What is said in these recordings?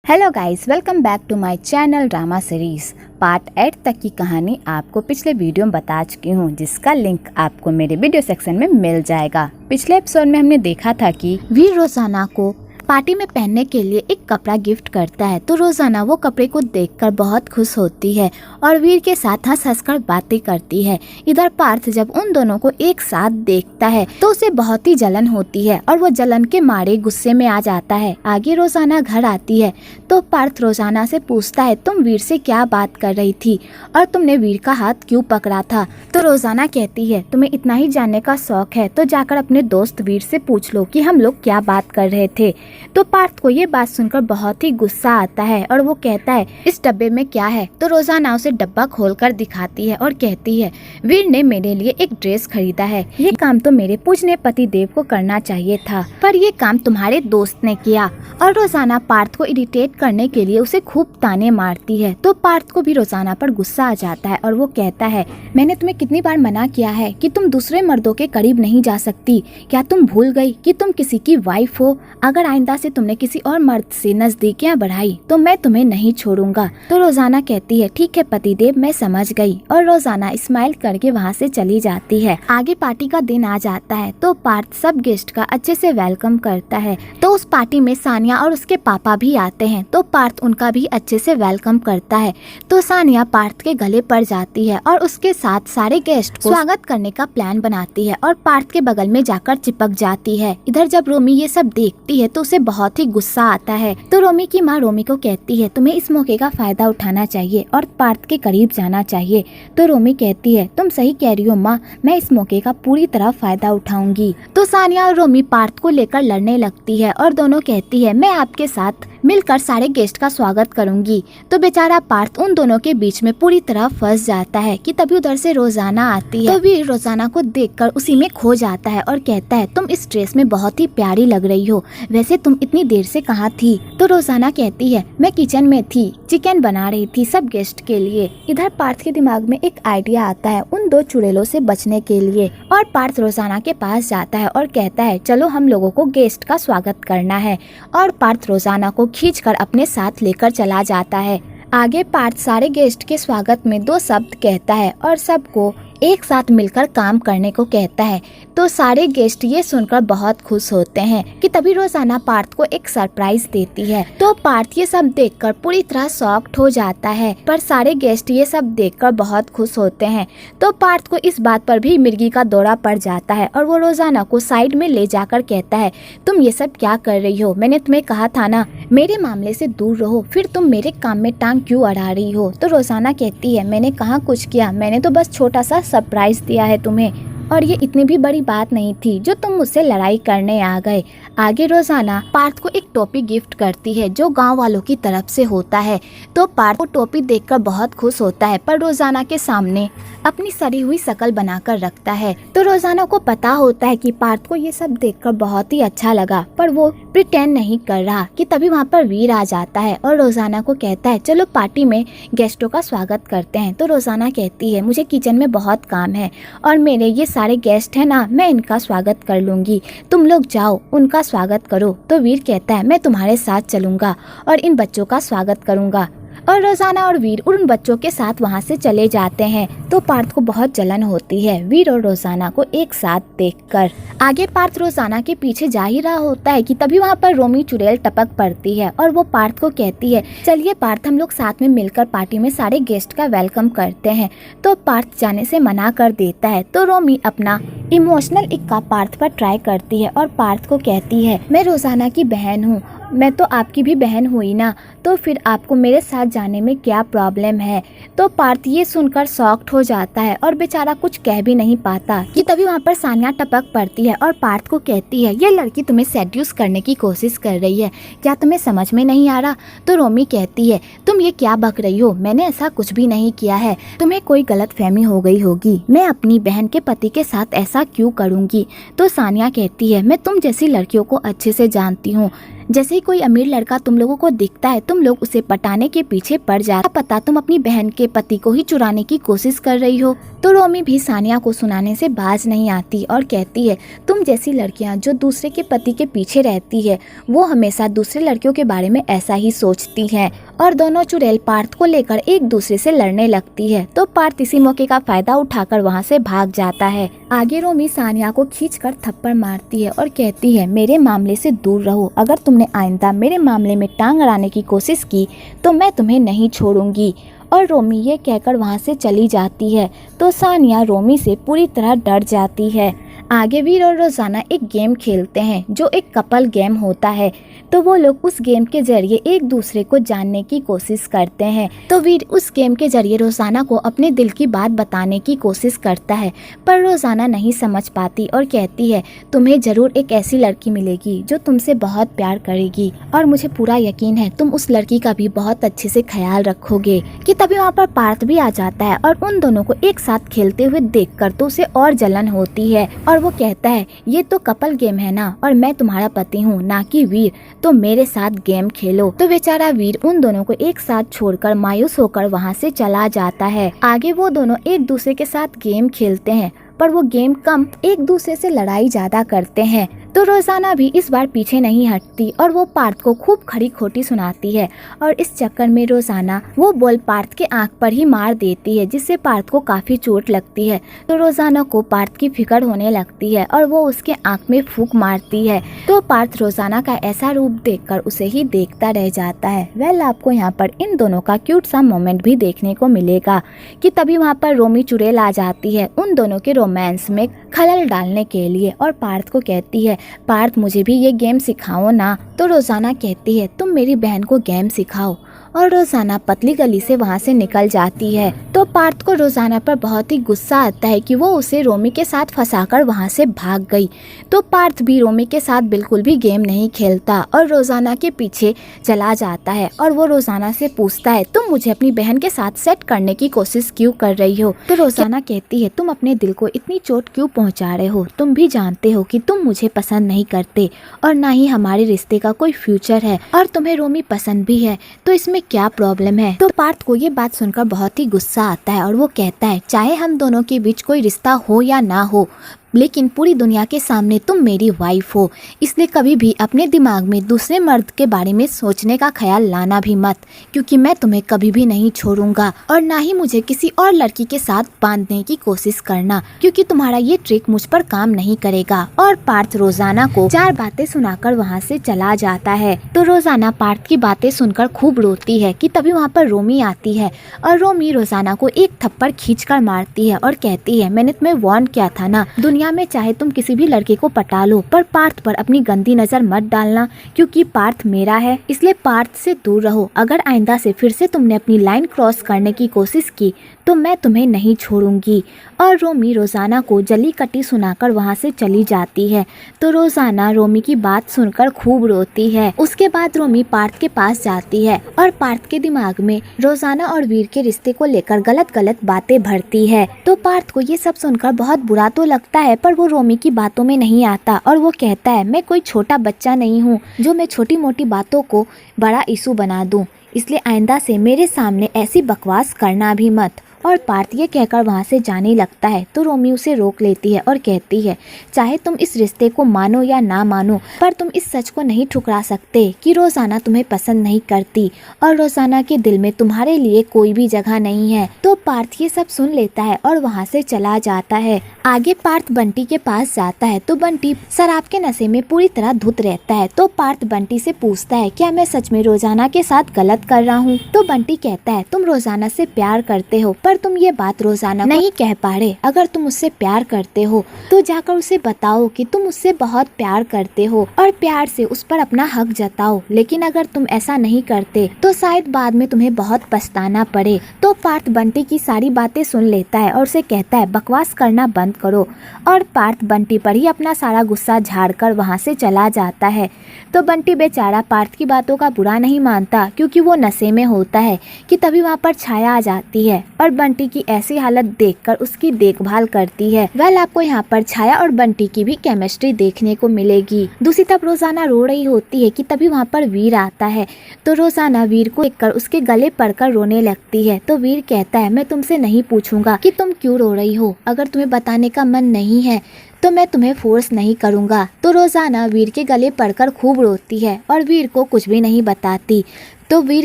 Hello guys, welcome back to my channel drama series. Part 8 तक की कहानी आपको पिछले वीडियो में बता चुकी हूँ, जिसका लिंक आपको मेरे वीडियो सेक्शन में मिल जाएगा। पिछले एपिसोड में हमने देखा था कि वीर रोजाना को पार्टी में पहनने के लिए एक कपड़ा गिफ्ट करता है, तो रोजाना वो कपड़े को देखकर बहुत खुश होती है और वीर के साथ हंस-हंसकर बातें करती है। इधर पार्थ जब उन दोनों को एक साथ देखता है तो उसे बहुत ही जलन होती है और वो जलन के मारे गुस्से में आ जाता है। आगे रोजाना घर आती है तो पार्थ रोजाना से पूछता है, तुम वीर से क्या बात कर रही थी और तुमने वीर का हाथ क्यों पकड़ा था? तो रोजाना कहती है, तुम्हें इतना ही जानने का शौक है तो जाकर अपने दोस्त वीर से पूछ लो कि हम लोग क्या बात कर रहे थे। तो पार्थ को ये बात सुनकर बहुत ही गुस्सा आता है और वो कहता है, इस डब्बे में क्या है? तो रोजाना उसे डब्बा खोलकर दिखाती है और कहती है, वीर ने मेरे लिए एक ड्रेस खरीदा है। ये काम तो मेरे पूजनीय पति देव को करना चाहिए था, पर ये काम तुम्हारे दोस्त ने किया। और रोजाना पार्थ को इरिटेट करने के लिए उसे खूब ताने मारती है। तो पार्थ को भी रोजाना पर गुस्सा आ जाता है और वो कहता है, मैंने तुम्हें कितनी बार मना किया है कि तुम दूसरे मर्दों के करीब नहीं जा सकती। क्या तुम भूल गई कि तुम किसी की वाइफ हो? अगर आइंदा से तुमने किसी और मर्द से नजदीकियां बढ़ाई तो मैं तुम्हें नहीं छोड़ूंगा। तो रोजाना कहती है, ठीक है पतिदेव, मैं समझ गई। और रोजाना स्माइल करके वहाँ से चली जाती है। आगे पार्टी का दिन आ जाता है तो पार्थ सब गेस्ट का अच्छे से वेलकम करता है। तो उस पार्टी में सानिया और उसके पापा भी आते हैं तो पार्थ उनका भी अच्छे से वेलकम करता है। तो सानिया पार्थ के गले पड़ जाती है और उसके साथ सारे गेस्ट को स्वागत करने का प्लान बनाती है और पार्थ के बगल में जाकर चिपक जाती है। इधर जब रोमी ये सब देखती है तो उसे बहुत ही गुस्सा आता है। तो रोमी की माँ रोमी को कहती है, तुम्हें इस मौके का फायदा उठाना चाहिए और पार्थ के करीब जाना चाहिए। तो रोमी कहती है, तुम सही कह रही हो माँ, मैं इस मौके का पूरी तरह फायदा उठाऊंगी। तो सानिया और रोमी पार्थ को लेकर लड़ने लगती है और दोनों कहती है, मैं आपके साथ मिलकर सारे गेस्ट का स्वागत करूंगी। तो बेचारा पार्थ उन दोनों के बीच में पूरी तरह फंस जाता है कि तभी उधर से रोजाना आती है। तो वीर रोजाना को देखकर उसी में खो जाता है और कहता है, तुम इस ड्रेस में बहुत ही प्यारी लग रही हो, वैसे तुम इतनी देर से कहाँ थी? तो रोजाना कहती है, मैं किचन में थी, चिकन बना रही थी सब गेस्ट के लिए। इधर पार्थ के दिमाग में एक आइडिया आता है उन दो चुड़ैलों से बचने के लिए और पार्थ रोजाना के पास जाता है और कहता है, चलो हम लोगों को गेस्ट का स्वागत करना है। और पार्थ रोजाना को खींचकर अपने साथ लेकर चला जाता है। आगे पार्थ सारे गेस्ट के स्वागत में 2 शब्द कहता है और सबको एक साथ मिलकर काम करने को कहता है। तो सारे गेस्ट ये सुनकर बहुत खुश होते हैं कि तभी रोजाना पार्थ को एक सरप्राइज देती है। तो पार्थ ये सब देखकर पूरी तरह शॉक्ड हो जाता है, पर सारे गेस्ट ये सब देखकर बहुत खुश होते हैं। तो पार्थ को इस बात पर भी मिर्गी का दौरा पड़ जाता है और वो रोजाना को साइड में ले जाकर कहता है, तुम ये सब क्या कर रही हो? मैंने तुम्हें कहा था ना, मेरे मामले से दूर रहो, फिर तुम मेरे काम में टांग क्यों अड़ा रही हो? तो रोजाना कहती है, मैंने कहाँ कुछ किया, मैंने तो बस छोटा सा सरप्राइज दिया है तुम्हें और ये इतनी भी बड़ी बात नहीं थी जो तुम मुझसे लड़ाई करने आ गए। आगे रोजाना पार्थ को एक टोपी गिफ्ट करती है जो गांव वालों की तरफ से होता है। तो पार्थ को टोपी देखकर बहुत खुश होता है, पर रोजाना के सामने अपनी सड़ी हुई शक्ल बनाकर रखता है। तो रोजाना को पता होता है कि पार्थ को ये सब देखकर बहुत ही अच्छा लगा, पर वो प्रिटेंड नहीं कर रहा कि तभी वहाँ पर वीर आ जाता है और रोजाना को कहता है, चलो पार्टी में गेस्टों का स्वागत करते हैं। तो रोजाना कहती है, मुझे किचन में बहुत काम है और मेरे ये सारे गेस्ट हैं ना, मैं इनका स्वागत कर लूंगी, तुम लोग जाओ उनका स्वागत करो। तो वीर कहता है, मैं तुम्हारे साथ चलूंगा और इन बच्चों का स्वागत करूंगा। और रोजाना और वीर उन बच्चों के साथ वहाँ से चले जाते हैं। तो पार्थ को बहुत जलन होती है वीर और रोजाना को एक साथ देखकर। आगे पार्थ रोजाना के पीछे जा ही रहा होता है कि तभी वहाँ पर रोमी चुड़ैल टपक पड़ती है और वो पार्थ को कहती है, चलिए पार्थ, हम लोग साथ में मिलकर पार्टी में सारे गेस्ट का वेलकम करते हैं। तो पार्थ जाने से मना कर देता है। तो रोमी अपना इमोशनल इक्का पार्थ पर ट्राई करती है और पार्थ को कहती है, मैं रोजाना की बहन हूँ, मैं तो आपकी भी बहन हुई ना, तो फिर आपको मेरे साथ जाने में क्या प्रॉब्लम है? तो पार्थ ये सुनकर शॉक्ड हो जाता है और बेचारा कुछ कह भी नहीं पाता कि तभी वहाँ पर सानिया टपक पड़ती है और पार्थ को कहती है, ये लड़की तुम्हें सेड्यूस करने की कोशिश कर रही है, क्या तुम्हें समझ में नहीं आ रहा? तो रोमी कहती है, तुम ये क्या बक रही हो, मैंने ऐसा कुछ भी नहीं किया है, तुम्हें कोई गलतफहमी हो गई होगी, मैं अपनी बहन के पति के साथ ऐसा क्यों करूँगी? तो सानिया कहती है, मैं तुम जैसी लड़कियों को अच्छे से जानती हूँ, जैसे ही कोई अमीर लड़का तुम लोगों को दिखता है तुम लोग उसे पटाने के पीछे पड़ जाते, पता तुम अपनी बहन के पति को ही चुराने की कोशिश कर रही हो। तो रोमी भी सानिया को सुनाने से बाज नहीं आती और कहती है तुम जैसी लड़कियां जो दूसरे के पति के पीछे रहती है वो हमेशा दूसरे लड़कियों के बारे में ऐसा ही सोचती हैं। और दोनों चुड़ैल पार्थ को लेकर एक दूसरे से लड़ने लगती है। तो पार्थ इसी मौके का फायदा उठाकर वहाँ से भाग जाता है। आगे रोमी सानिया को खींचकर थप्पड़ मारती है और कहती है मेरे मामले से दूर रहो, अगर तुमने आइंदा मेरे मामले में टांग अड़ाने की कोशिश की तो मैं तुम्हें नहीं छोड़ूंगी। और रोमी ये कहकर वहाँ से चली जाती है। तो सानिया रोमी से पूरी तरह डर जाती है। आगे वीर और रोजाना एक गेम खेलते हैं जो एक कपल गेम होता है। तो वो लोग उस गेम के जरिए एक दूसरे को जानने की कोशिश करते हैं। तो वीर उस गेम के जरिए रोजाना को अपने दिल की बात बताने की कोशिश करता है, पर रोजाना नहीं समझ पाती और कहती है तुम्हें जरूर एक ऐसी लड़की मिलेगी जो तुमसे बहुत प्यार करेगी और मुझे पूरा यकीन है तुम उस लड़की का भी बहुत अच्छे से ख्याल रखोगे। कि तभी वहाँ पर पार्थ भी आ जाता है और उन दोनों को एक साथ खेलते हुए देखकर तो उसे और जलन होती है और वो कहता है ये तो कपल गेम है ना और मैं तुम्हारा पति हूँ ना कि वीर, तो मेरे साथ गेम खेलो। तो बेचारा वीर उन दोनों को एक साथ छोड़कर मायूस होकर वहाँ से चला जाता है। आगे वो दोनों एक दूसरे के साथ गेम खेलते हैं पर वो गेम कम एक दूसरे से लड़ाई ज्यादा करते हैं। तो रोजाना भी इस बार पीछे नहीं हटती और वो पार्थ को खूब खड़ी खोटी सुनाती है और इस चक्कर में रोजाना वो बॉल पार्थ के आंख पर ही मार देती है जिससे पार्थ को काफी चोट लगती है। तो रोजाना को पार्थ की फिक्र होने लगती है और वो उसके आंख में फूंक मारती है। तो पार्थ रोजाना का ऐसा रूप देखकर उसे ही देखता रह जाता है। वेल आपको यहाँ पर इन दोनों का क्यूट सा मोमेंट भी देखने को मिलेगा कि तभी वहाँ पर रोमी चुड़ैल आ जाती है उन दोनों के रोमांस में खलल डालने के लिए और पार्थ को कहती है पार्थ मुझे भी ये गेम सिखाओ ना। तो रोजाना कहती है तुम मेरी बहन को गेम सिखाओ और रोजाना पतली गली से वहाँ से निकल जाती है। तो पार्थ को रोजाना पर बहुत ही गुस्सा आता है कि वो उसे रोमी के साथ फंसाकर वहाँ से भाग गई। तो पार्थ भी रोमी के साथ बिल्कुल भी गेम नहीं खेलता और रोजाना के पीछे चला जाता है और वो रोजाना से पूछता है तुम मुझे अपनी बहन के साथ सेट करने की कोशिश क्यों कर रही हो। तो रोजाना कहती है तुम अपने दिल को इतनी चोट क्यों पहुँचा रहे हो, तुम भी जानते हो कि तुम मुझे पसंद नहीं करते और ना ही हमारे रिश्ते का कोई फ्यूचर है और तुम्हें रोमी पसंद भी है, तो इसमें क्या प्रॉब्लम है। तो पार्थ को ये बात सुनकर बहुत ही गुस्सा आता है और वो कहता है चाहे हम दोनों के बीच कोई रिश्ता हो या ना हो लेकिन पूरी दुनिया के सामने तुम मेरी वाइफ हो, इसलिए कभी भी अपने दिमाग में दूसरे मर्द के बारे में सोचने का ख्याल लाना भी मत, क्योंकि मैं तुम्हें कभी भी नहीं छोड़ूंगा और ना ही मुझे किसी और लड़की के साथ बांधने की कोशिश करना, क्योंकि तुम्हारा ये ट्रिक मुझ पर काम नहीं करेगा। और पार्थ रोजाना को 4 बातें सुनाकर वहाँ से चला जाता है। तो रोजाना पार्थ की बातें सुनकर खूब रोती है कि तभी वहाँ पर रोमी आती है और रोमी रोजाना को एक थप्पड़ खींचकर मारती है और कहती है मैंने तुम्हें वार्न किया था ना, दुनिया में चाहे तुम किसी भी लड़के को पटा लो पर पार्थ पर अपनी गंदी नजर मत डालना, क्योंकि पार्थ मेरा है, इसलिए पार्थ से दूर रहो। अगर आइंदा से फिर से तुमने अपनी लाइन क्रॉस करने की कोशिश की तो मैं तुम्हें नहीं छोड़ूंगी। और रोमी रोजाना को जली कटी सुनाकर वहाँ से चली जाती है। तो रोजाना रोमी की बात सुनकर खूब रोती है। उसके बाद रोमी पार्थ के पास जाती है और पार्थ के दिमाग में रोजाना और वीर के रिश्ते को लेकर गलत गलत बातें भरती है। तो पार्थ को ये सब सुनकर बहुत बुरा तो लगता है पर वो रोमी की बातों में नहीं आता और वो कहता है मैं कोई छोटा बच्चा नहीं हूँ जो मैं छोटी मोटी बातों को बड़ा इशू बना दूँ, इसलिए आइंदा से मेरे सामने ऐसी बकवास करना भी मत। और पार्थ ये कहकर वहाँ से जाने लगता है। तो रोमी उसे रोक लेती है और कहती है चाहे तुम इस रिश्ते को मानो या ना मानो पर तुम इस सच को नहीं ठुकरा सकते कि रोजाना तुम्हें पसंद नहीं करती और रोजाना के दिल में तुम्हारे लिए कोई भी जगह नहीं है। तो पार्थ ये सब सुन लेता है और वहाँ से चला जाता है। आगे पार्थ बंटी के पास जाता है तो बंटी शराब के नशे में पूरी तरह धुत रहता है। तो पार्थ बंटी से पूछता है क्या मैं सच में रोजाना के साथ गलत कर रहा हूँ। तो बंटी कहता है तुम रोजाना से प्यार करते हो पर तुम ये बात रोजाना नहीं कह पा रहे। अगर तुम उससे प्यार करते हो तो जाकर उसे बताओ कि तुम उससे बहुत प्यार करते हो और प्यार से उस पर अपना हक जताओ, लेकिन अगर तुम ऐसा नहीं करते तो शायद बाद में तुम्हें बहुत पछताना पड़े। तो पार्थ बंटी की सारी बातें सुन लेता है और उसे कहता है बकवास करना बंद करो और पार्थ बंटी पर ही अपना सारा गुस्सा झाड़कर वहाँ से चला जाता है। तो बंटी बेचारा पार्थ की बातों का बुरा नहीं मानता क्योंकि वो नशे में होता है कि तभी वहाँ पर छाया आ जाती है और बंटी की ऐसी हालत देखकर उसकी देखभाल करती है। वेल आपको यहाँ पर छाया और बंटी की भी केमिस्ट्री देखने को मिलेगी। दूसरी तरफ रोजाना रो रही होती है कि तभी वहाँ पर वीर आता है। तो रोजाना वीर को देखकर उसके गले पड़कर रोने लगती है। तो वीर कहता है मैं तुमसे नहीं पूछूंगा कि तुम क्यों रो रही हो, अगर तुम्हें बताने का मन नहीं है तो मैं तुम्हें फोर्स नहीं करूँगा। तो रोजाना वीर के गले पड़कर खूब रोती है और वीर को कुछ भी नहीं बताती। तो वीर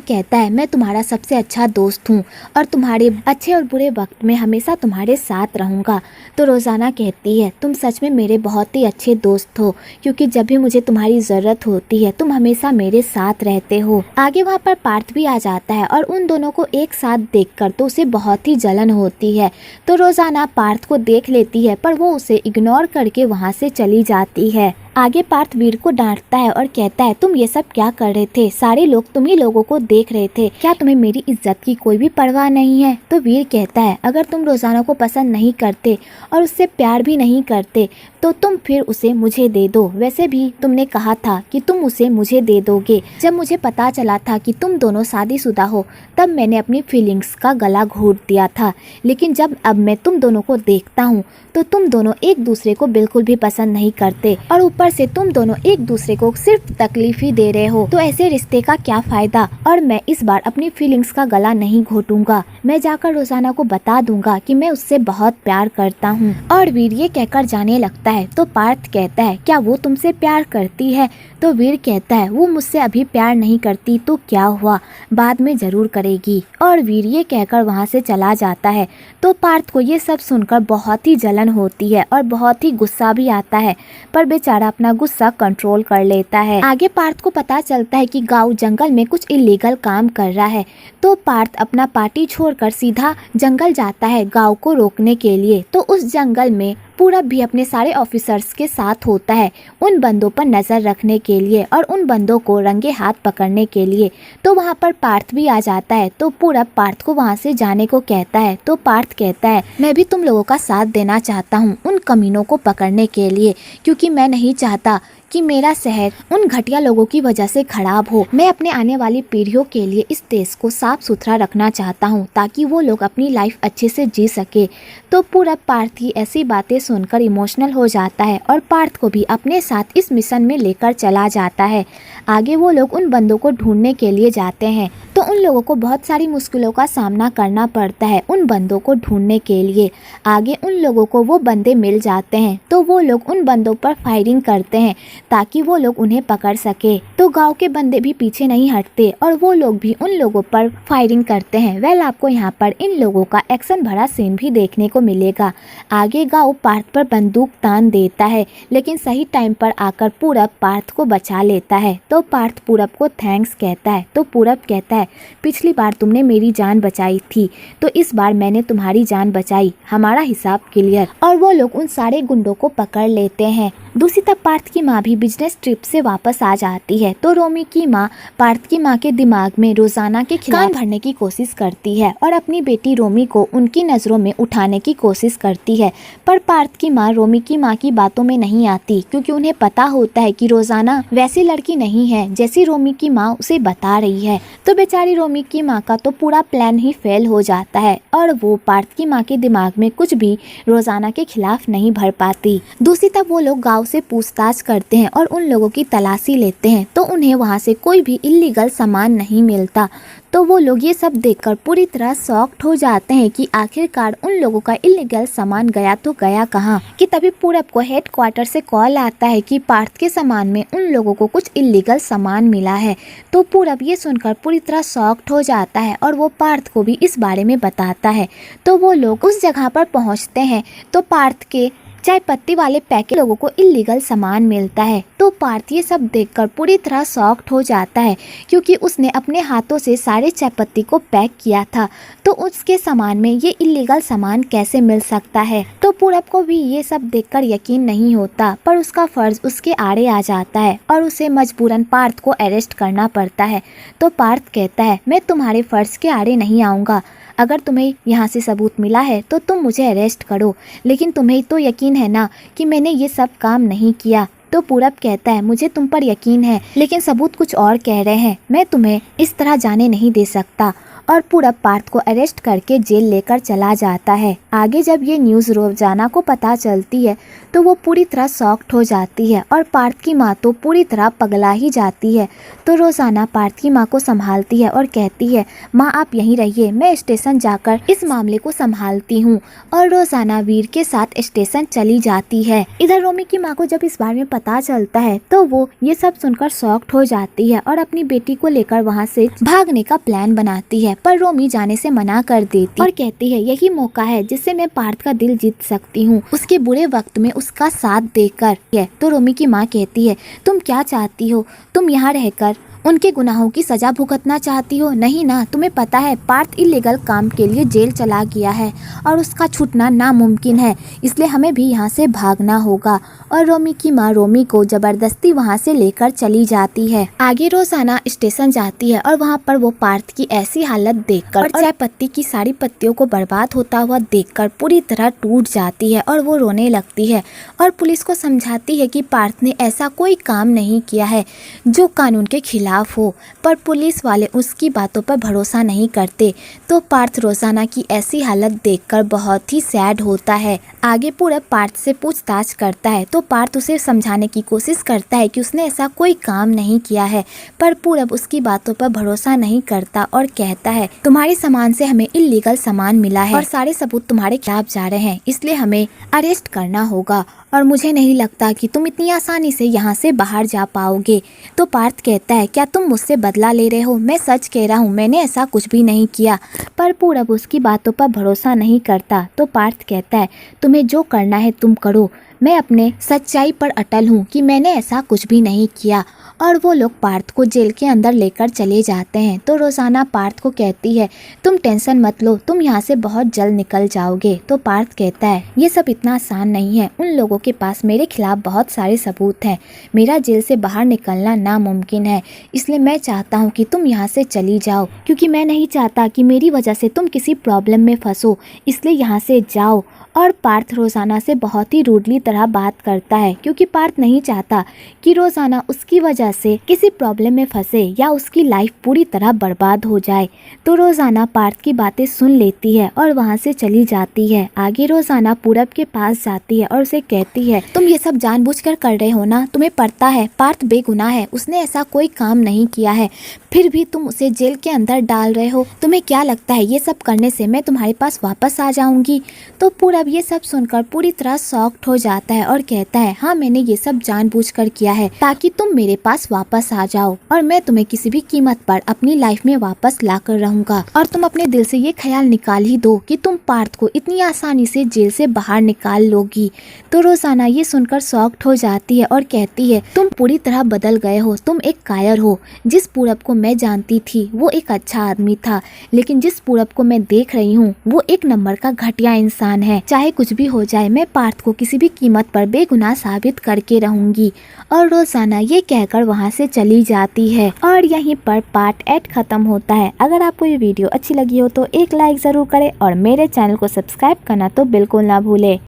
कहता है मैं तुम्हारा सबसे अच्छा दोस्त हूँ और तुम्हारे अच्छे और बुरे वक्त में हमेशा तुम्हारे साथ रहूँगा। तो रोजाना कहती है तुम सच में मेरे बहुत ही अच्छे दोस्त हो, क्योंकि जब भी मुझे तुम्हारी ज़रूरत होती है तुम हमेशा मेरे साथ रहते हो। आगे वहाँ पर पार्थ भी आ जाता है और उन दोनों को एक साथ देखकर तो उसे बहुत ही जलन होती है। तो रोजाना पार्थ को देख लेती है पर वो उसे इग्नोर करके वहाँ से चली जाती है। आगे पार्थ वीर को डांटता है और कहता है तुम ये सब क्या कर रहे थे, सारे लोग तुम्ही लोगों को देख रहे थे, क्या तुम्हें मेरी इज्जत की कोई भी परवाह नहीं है। तो वीर कहता है अगर तुम रोजाना को पसंद नहीं करते और उससे प्यार भी नहीं करते तो तुम फिर उसे मुझे दे दो, वैसे भी तुमने कहा था कि तुम उसे मुझे दे दोगे। जब मुझे पता चला था कि तुम दोनों शादीशुदा हो तब मैंने अपनी फीलिंग्स का गला घोट दिया था, लेकिन जब अब मैं तुम दोनों को देखता हूँ तो तुम दोनों एक दूसरे को बिल्कुल भी पसंद नहीं करते और ऊपर से तुम दोनों एक दूसरे को सिर्फ तकलीफ ही दे रहे हो। तो ऐसे रिश्ते का क्या फायदा, और मैं इस बार अपनी फीलिंग्स का गला नहीं घोटूंगा, मैं जाकर रोजाना को बता दूंगा कि मैं उससे बहुत प्यार करता हूँ। और वीर ये कहकर जाने लगता है। तो पार्थ कहता है क्या वो तुमसे प्यार करती है। तो वीर कहता है वो मुझसे अभी प्यार नहीं करती तो क्या हुआ, बाद में जरूर करेगी। और वीर ये कहकर वहाँ से चला जाता है। तो पार्थ को ये सब सुनकर बहुत ही जलन होती है और बहुत ही गुस्सा भी आता है, पर बेचारा अपना गुस्सा कंट्रोल कर लेता है। आगे पार्थ को पता चलता है कि गांव जंगल में कुछ इलीगल काम कर रहा है। तो पार्थ अपना पार्टी छोड़कर सीधा जंगल जाता है गांव को रोकने के लिए। तो उस जंगल में पूरब भी अपने सारे ऑफिसर्स के साथ होता है उन बंदों पर नजर रखने के लिए और उन बंदों को रंगे हाथ पकड़ने के लिए। तो वहाँ पर पार्थ भी आ जाता है। तो पूरब पार्थ को वहाँ से जाने को कहता है। तो पार्थ कहता है मैं भी तुम लोगों का साथ देना चाहता हूँ उन कमीनों को पकड़ने के लिए, क्योंकि मैं नहीं चाहता कि मेरा शहर उन घटिया लोगों की वजह से खराब हो। मैं अपने आने वाली पीढ़ियों के लिए इस देश को साफ सुथरा रखना चाहता हूँ ताकि वो लोग अपनी लाइफ अच्छे से जी सके। तो पूरा पार्थ ही ऐसी बातें सुनकर इमोशनल हो जाता है और पार्थ को भी अपने साथ इस मिशन में लेकर चला जाता है। आगे वो लोग उन बंदों को ढूंढने के लिए जाते हैं। तो उन लोगों को बहुत सारी मुश्किलों का सामना करना पड़ता है उन बंदों को ढूंढने के लिए। आगे उन लोगों को वो बंदे मिल जाते हैं। तो वो लोग उन बंदों पर फायरिंग करते हैं ताकि वो लोग उन्हें पकड़ सके। तो गांव के बंदे भी पीछे नहीं हटते और वो लोग भी उन लोगों पर फायरिंग करते हैं। वेल आपको यहाँ पर इन लोगों का एक्शन भरा सीन भी देखने को मिलेगा। आगे गांव पार्थ पर बंदूक तान देता है, लेकिन सही टाइम पर आकर पूरब पार्थ को बचा लेता है। तो पार्थ पूरब को थैंक्स कहता है। तो पूरब कहता है पिछली बार तुमने मेरी जान बचाई थी तो इस बार मैंने तुम्हारी जान बचाई, हमारा हिसाब क्लियर। और वो लोग उन सारे गुंडों को पकड़ लेते हैं। दूसरी तरफ पार्थ की माँ भी बिजनेस ट्रिप से वापस आ जाती है। तो रोमी की माँ पार्थ की माँ के दिमाग में रोजाना के खिलाफ भरने की कोशिश करती है और अपनी बेटी रोमी को उनकी नजरों में उठाने की कोशिश करती है, पर पार्थ की माँ रोमी की माँ की बातों में नहीं आती, क्योंकि उन्हें पता होता है कि रोजाना वैसी लड़की नहीं है जैसी रोमी की माँ उसे बता रही है। तो बेचारी रोमी की माँ का तो पूरा प्लान ही फेल हो जाता है और वो पार्थ की माँ के दिमाग में कुछ भी रोजाना के खिलाफ नहीं भर पाती। दूसरी तरफ वो लोग गांव से पूछताछ करते हैं और उन लोगों की तलाशी लेते हैं। तो उन्हें वहाँ से कोई भी इल्लीगल सामान नहीं मिलता। तो वो लोग ये सब देखकर पूरी तरह शॉक्ड हो जाते हैं कि आखिरकार उन लोगों का इल्लीगल सामान गया तो गया कहाँ। कि तभी पूरब को हेडक्वार्टर से कॉल आता है कि पार्थ के सामान में उन लोगों को कुछ इल्लीगल सामान मिला है। तो पूरब ये सुनकर पूरी तरह शॉक्ड हो जाता है और वो पार्थ को भी इस बारे में बताता है। तो वो लोग उस जगह पर पहुँचते हैं तो पार्थ के चाय पत्ती वाले पैकेट लोगों को इल्लीगल सामान मिलता है। तो पार्थ ये सब देखकर पूरी तरह शॉक्ड हो जाता है, क्योंकि उसने अपने हाथों से सारे चाय पत्ती को पैक किया था, तो उसके सामान में ये इल्लीगल सामान कैसे मिल सकता है। तो पूरब को भी ये सब देखकर यकीन नहीं होता, पर उसका फर्ज उसके आड़े आ जाता है और उसे मजबूरन पार्थ को अरेस्ट करना पड़ता है। तो पार्थ कहता है मैं तुम्हारे फर्ज के आड़े नहीं आऊँगा, अगर तुम्हें यहाँ से सबूत मिला है तो तुम मुझे अरेस्ट करो, लेकिन तुम्हें तो यकीन है ना कि मैंने ये सब काम नहीं किया। तो पूरब कहता है मुझे तुम पर यकीन है, लेकिन सबूत कुछ और कह रहे हैं, मैं तुम्हें इस तरह जाने नहीं दे सकता। और पूरब पार्थ को अरेस्ट करके जेल लेकर चला जाता है। आगे जब ये न्यूज़ रोजाना को पता चलती है तो वो पूरी तरह शॉक्ड हो जाती है और पार्थ की माँ तो पूरी तरह पगला ही जाती है। तो रोजाना पार्थ की माँ को संभालती है और कहती है, माँ आप यहीं रहिए, मैं स्टेशन जाकर इस मामले को संभालती हूँ। और रोजाना वीर के साथ स्टेशन चली जाती है। इधर रोमी की माँ को जब इस बारे में पता चलता है तो वो ये सब सुनकर शॉक्ड हो जाती है और अपनी बेटी को लेकर वहाँ से भागने का प्लान बनाती है, पर रोमी जाने से मना कर देती और कहती है यही मौका है जिससे मैं पार्थ का दिल जीत सकती हूँ, उसके बुरे वक्त में उसका साथ देकर। तो रोमी की माँ कहती है, तुम क्या चाहती हो, तुम यहाँ रहकर उनके गुनाहों की सजा भुगतना चाहती हो? नहीं ना, तुम्हें पता है पार्थ इलीगल काम के लिए जेल चला गया है और उसका छूटना नामुमकिन है, इसलिए हमें भी यहाँ से भागना होगा। और रोमी की माँ रोमी को जबरदस्ती वहाँ से लेकर चली जाती है। आगे रोजाना स्टेशन जाती है और वहाँ पर वो पार्थ की ऐसी हालत देखकर और चाय पत्ती की सारी पत्तियों को बर्बाद होता हुआ देखकर पूरी तरह टूट जाती है और वो रोने लगती है और पुलिस को समझाती है कि पार्थ ने ऐसा कोई काम नहीं किया है जो कानून के खिलाफ हो, पर पुलिस वाले उसकी बातों पर भरोसा नहीं करते। तो पार्थ रोजाना की ऐसी हालत देखकर बहुत ही सैड होता है। आगे पूरब पार्थ से पूछताछ करता है तो पार्थ उसे समझाने की कोशिश करता है कि उसने ऐसा कोई काम नहीं किया है, पर पूरब उसकी बातों पर भरोसा नहीं करता और कहता है तुम्हारे सामान से हमें इल्लीगल सामान मिला है और सारे सबूत तुम्हारे खिलाफ जा रहे हैं, इसलिए हमें अरेस्ट करना होगा और मुझे नहीं लगता कि तुम इतनी आसानी से यहाँ से बाहर जा पाओगे। तो पार्थ कहता है क्या तुम मुझसे बदला ले रहे हो? मैं सच कह रहा हूँ, मैंने ऐसा कुछ भी नहीं किया। पर पूरब उसकी बातों पर भरोसा नहीं करता। तो पार्थ कहता है तुम्हें जो करना है तुम करो, मैं अपने सच्चाई पर अटल हूँ कि मैंने ऐसा कुछ भी नहीं किया। और वो लोग पार्थ को जेल के अंदर लेकर चले जाते हैं। तो रोजाना पार्थ को कहती है तुम टेंशन मत लो, तुम यहाँ से बहुत जल्द निकल जाओगे। तो पार्थ कहता है ये सब इतना आसान नहीं है, उन लोगों के पास मेरे खिलाफ बहुत सारे सबूत हैं, मेरा जेल से बाहर निकलना नामुमकिन है, इसलिए मैं चाहता हूँ कि तुम यहाँ से चली जाओ, क्योंकि मैं नहीं चाहता कि मेरी वजह से तुम किसी प्रॉब्लम में फंसो, इसलिए यहाँ से जाओ। और पार्थ रोजाना से बहुत ही रूडली तरह बात करता है, क्योंकि पार्थ नहीं चाहता कि रोजाना उसकी वजह से किसी प्रॉब्लम में फंसे या उसकी लाइफ पूरी तरह बर्बाद हो जाए। तो रोजाना पार्थ की बातें सुन लेती है और वहाँ से चली जाती है। आगे रोजाना पूरब के पास जाती है और उसे कहती है तुम ये सब जानबूझकर कर रहे हो ना, तुम्हें पता है पार्थ बेगुनाह है, उसने ऐसा कोई काम नहीं किया है, फिर भी तुम उसे जेल के अंदर डाल रहे हो, तुम्हें क्या लगता है ये सब करने से मैं तुम्हारे पास वापस आ जाऊंगी? तो पूरब ये सब सुनकर पूरी तरह शॉक्ड हो जाता है और कहता है हाँ मैंने ये सब जानबूझकर किया है ताकि तुम मेरे पास वापस आ जाओ और मैं तुम्हें किसी भी कीमत पर अपनी लाइफ में वापस लाकर रहूंगा। और तुम अपने दिल से ये ख्याल निकाल ही दो कि तुम पार्थ को इतनी आसानी से जेल से बाहर निकाल लोगी। तो रोजाना ये सुनकर शॉक्ड हो जाती है और कहती है तुम पूरी तरह बदल गए हो, तुम एक कायर हो। जिस पूरब को मैं जानती थी वो एक अच्छा आदमी था, लेकिन जिस पूरब को मैं देख रही हूँ वो एक नंबर का घटिया इंसान है। चाहे कुछ भी हो जाए मैं पार्थ को किसी भी कीमत पर बेगुनाह साबित करके रहूंगी। और रोजाना ये कहकर वहाँ से चली जाती है। और यहीं पर पार्ट 8 खत्म होता है। अगर आपको ये वीडियो अच्छी लगी हो तो एक लाइक जरूर करें और मेरे चैनल को सब्सक्राइब करना तो बिल्कुल ना भूले।